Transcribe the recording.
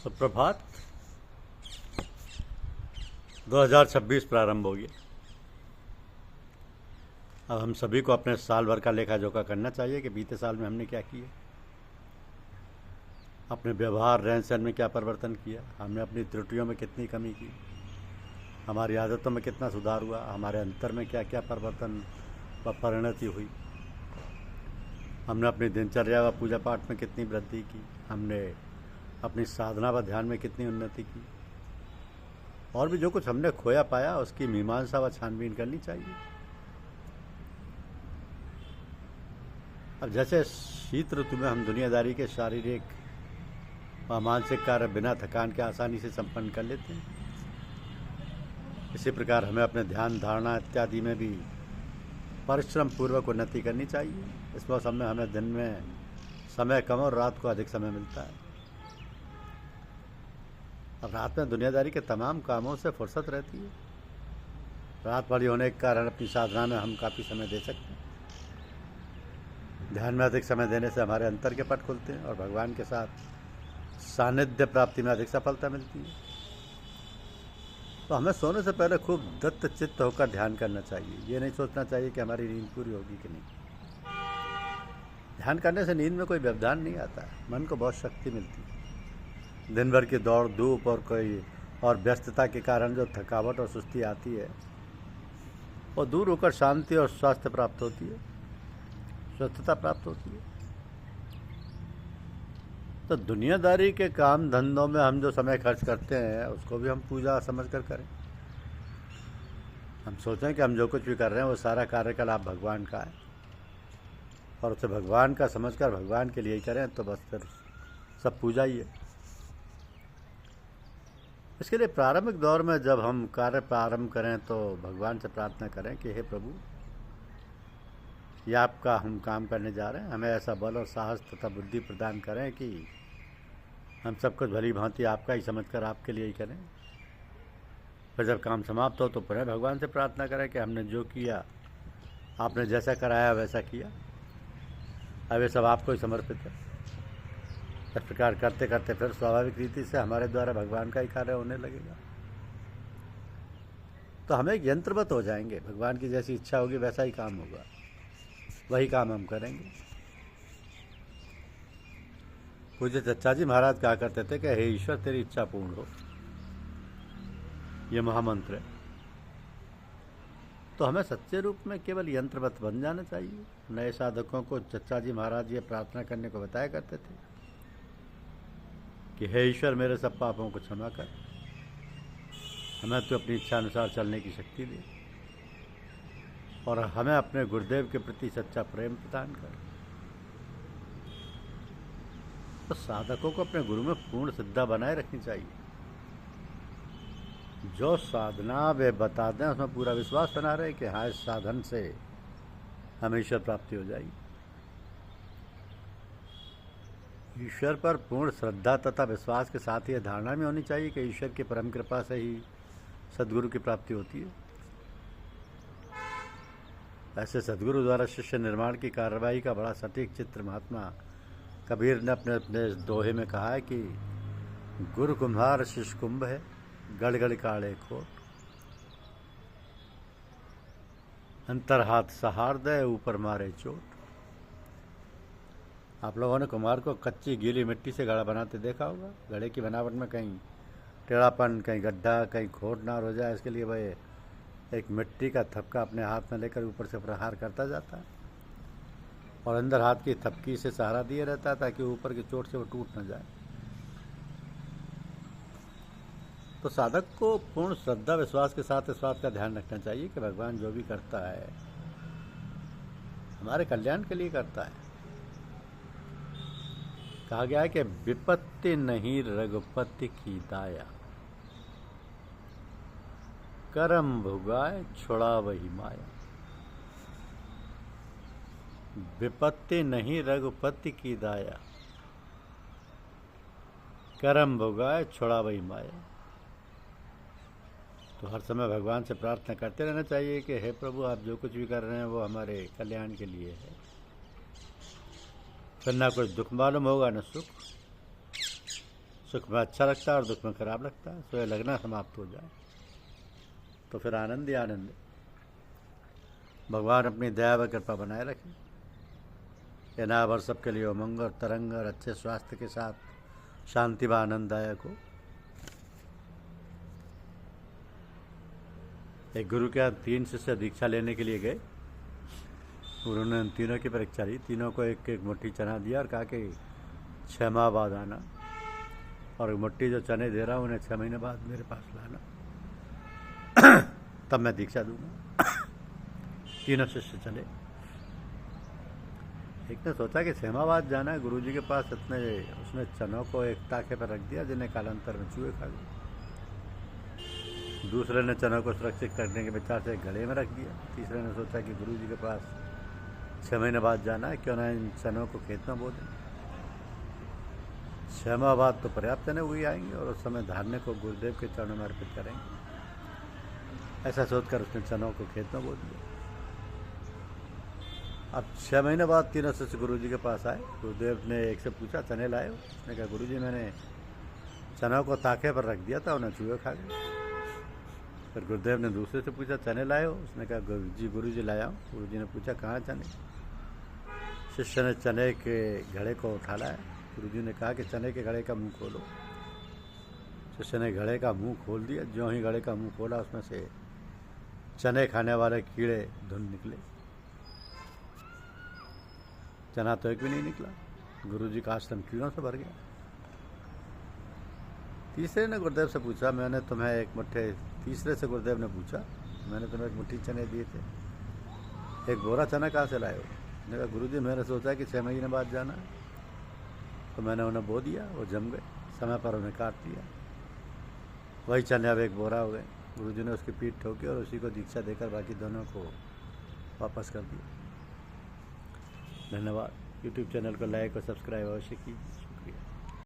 सुप्रभात। 2026 प्रारंभ हो गया। अब हम सभी को अपने साल भर का लेखा जोखा करना चाहिए कि बीते साल में हमने क्या किया, अपने व्यवहार रहन सहन में क्या परिवर्तन किया, हमने अपनी त्रुटियों में कितनी कमी की, हमारी आदतों में कितना सुधार हुआ, हमारे अंतर में क्या क्या परिवर्तन व परिणति हुई, हमने अपनी दिनचर्या व पूजा पाठ में कितनी वृद्धि की, हमने अपनी साधना व ध्यान में कितनी उन्नति की, और भी जो कुछ हमने खोया पाया उसकी मीमांसा व छानबीन करनी चाहिए। अब जैसे शीत ऋतु में हम दुनियादारी के शारीरिक व मानसिक कार्य बिना थकान के आसानी से संपन्न कर लेते हैं, इसी प्रकार हमें अपने ध्यान धारणा इत्यादि में भी परिश्रम पूर्वक उन्नति करनी चाहिए। इस मौसम में हमें दिन में समय कम और रात को अधिक समय मिलता है। अब रात में दुनियादारी के तमाम कामों से फुर्सत रहती है। रात बड़ी होने के कारण अपनी साधना में हम काफ़ी समय दे सकते हैं। ध्यान में अधिक समय देने से हमारे अंतर के पट खुलते हैं और भगवान के साथ सानिध्य प्राप्ति में अधिक सफलता मिलती है। तो हमें सोने से पहले खूब दत्त चित्त होकर ध्यान करना चाहिए। ये नहीं सोचना चाहिए कि हमारी नींद पूरी होगी कि नहीं। ध्यान करने से नींद में कोई व्यवधान नहीं आता है, मन को बहुत शक्ति मिलती है। दिन भर की दौड़ धूप और व्यस्तता के कारण जो थकावट और सुस्ती आती है वो दूर होकर शांति और स्वास्थ्य प्राप्त होती है, स्वस्थता प्राप्त होती है। तो दुनियादारी के काम धंधों में हम जो समय खर्च करते हैं उसको भी हम पूजा समझ कर करें। हम सोचें कि हम जो कुछ भी कर रहे हैं वो सारा कार्यकलाप भगवान का है और उसे भगवान का समझकर भगवान के लिए ही करें, तो बस फिर सब पूजा ही है। इसके लिए प्रारंभिक दौर में जब हम कार्य प्रारंभ करें तो भगवान से प्रार्थना करें कि हे प्रभु, ये आपका हम काम करने जा रहे हैं, हमें ऐसा बल और साहस तथा बुद्धि प्रदान करें कि हम सब कुछ भली भांति आपका ही समझकर आपके लिए ही करें। फिर जब काम समाप्त हो तो पुनः भगवान से प्रार्थना करें कि हमने जो किया, आपने जैसा कराया वैसा किया, अब ये सब आपको ही समर्पित है। इस प्रकार करते करते फिर स्वाभाविक रीति से हमारे द्वारा भगवान का ही कार्य होने लगेगा। तो हम एक यंत्रवत हो जाएंगे। भगवान की जैसी इच्छा होगी वैसा ही काम होगा, वही काम हम करेंगे। पूज्य चचा जी महाराज कहा करते थे कि हे ईश्वर, तेरी इच्छा पूर्ण हो, ये महामंत्र है। तो हमें सच्चे रूप में केवल यंत्रवत बन जाना चाहिए। नए साधकों को चचा जी महाराज ये प्रार्थना करने को बताया करते थे कि हे ईश्वर, मेरे सब पापों को क्षमा कर, हमें तो अपनी इच्छा अनुसार चलने की शक्ति दे और हमें अपने गुरुदेव के प्रति सच्चा प्रेम प्रदान कर। तो साधकों को अपने गुरु में पूर्ण श्रद्धा बनाए रखनी चाहिए। जो साधना वे बता दें उसमें पूरा विश्वास बना रहे कि हाँ, इस साधन से हमें ईश्वर प्राप्ति हो जाएगी। ईश्वर पर पूर्ण श्रद्धा तथा विश्वास के साथ ये धारणा भी होनी चाहिए कि ईश्वर की परम कृपा से ही सद्गुरु की प्राप्ति होती है। ऐसे सद्गुरु द्वारा शिष्य निर्माण की कार्रवाई का बड़ा सटीक चित्र महात्मा कबीर ने अपने अपने दोहे में कहा है कि गुरु कुम्हार शिष्य कुंभ है, गड़ गड़ काढ़े खोट, अंतर हाथ सहार दे ऊपर मारे चोट। आप लोगों ने कुम्हार को कच्ची गीली मिट्टी से घड़ा बनाते देखा होगा। घड़े की बनावट में कहीं टेढ़ापन, कहीं गड्ढा, कहीं खोट ना हो जाए, इसके लिए वह एक मिट्टी का थपका अपने हाथ में लेकर ऊपर से प्रहार करता जाता है और अंदर हाथ की थपकी से सहारा दिए रहता है ताकि ऊपर की चोट से वो टूट न जाए। तो साधक को पूर्ण श्रद्धा विश्वास के साथ इस बात का ध्यान रखना चाहिए कि भगवान जो भी करता है हमारे कल्याण के लिए करता है। कहा गया है कि विपत्ति नहीं रघुपति की दाया, करम भुगाए छुड़ा वही माया। विपत्ति नहीं रघुपति की दाया, करम भुगाए छुड़ा वही माया। तो हर समय भगवान से प्रार्थना करते रहना चाहिए कि हे प्रभु, आप जो कुछ भी कर रहे हैं वो हमारे कल्याण के लिए है। फिर ना कुछ दुख मालूम होगा न सुख, सुख में अच्छा लगता है और दुख में खराब लगता है। सो ये लगना समाप्त हो जाए तो फिर आनंद ही आनंद है। भगवान अपनी दया व कृपा बनाए रखें। ये नाभर सबके लिए उमंग और तरंग और अच्छे स्वास्थ्य के साथ शांति व आनंददायक हो। एक गुरु के यहाँ 3 शिष्य दीक्षा लेने के लिए गए। उन्होंने उन तीनों की परीक्षा ली। तीनों को एक एक मुट्ठी चना दिया और कहा कि 6 माह बाद आना, और मुट्ठी जो चने दे रहा हूँ उन्हें 6 महीने बाद मेरे पास लाना, तब मैं दीक्षा दूंगा। तीनों शिष्य चले। एक ने सोचा कि 6 माह बाद जाना है गुरु जी के पास, इतने उसने चनों को एक ताके पर रख दिया जिन्हें कालांतर में चूहे खा गए। दूसरे ने चनों को सुरक्षित करने के विचार से घड़े में रख दिया। तीसरे ने सोचा कि गुरु जी के पास 6 महीने बाद जाना है, क्यों ना इन चनों को खेत में बो दें। 6 माह बाद तो पर्याप्त चने हुए आएंगे और उस समय धान्य को गुरुदेव के चरणों में अर्पित करेंगे। ऐसा सोचकर उसने चनों को खेत में बो दिया। अब 6 महीने बाद तीनों शिष्य गुरु जी के पास आए। गुरुदेव ने एक से पूछा, चने लाए हो? उसने कहा, गुरु जी मैंने चनों को ताके पर रख दिया था, उन्हें चूहे खा गए। फिर गुरुदेव ने दूसरे से पूछा, चने लाए हो? उसने कहा, गुरु जी लाया हूँ। गुरु जी ने पूछा, कहाँ चने? शिष्य ने चने के घड़े को उठा लाया। गुरु जी ने कहा कि चने के घड़े का मुंह खोलो। शिष्य ने घड़े का मुंह खोल दिया। जो ही घड़े का मुंह खोला उसमें से चने खाने वाले कीड़े धुन निकले। चना तो एक भी नहीं निकला। गुरु जी का आश्रम कीड़ों से भर गया। तीसरे ने गुरुदेव से पूछा, मैंने तुम्हें एक मुट्ठी, तीसरे से गुरुदेव ने पूछा, मैंने तुम्हें एक मुट्ठी चने दिए थे, एक बोरा चना कहाँ से लाए हो? मैंने कहा, गुरु जी मैंने सोचा कि 6 महीने बाद जाना है, तो मैंने उन्हें बो दिया, वो जम गए, समय पर उन्हें काट दिया, वही चने अब एक बोरा हो गए। गुरु जी ने उसकी पीठ ठोकी और उसी को दीक्षा देकर बाकी दोनों को वापस कर दिया। धन्यवाद। यूट्यूब चैनल को लाइक और सब्सक्राइब अवश्य कीजिए।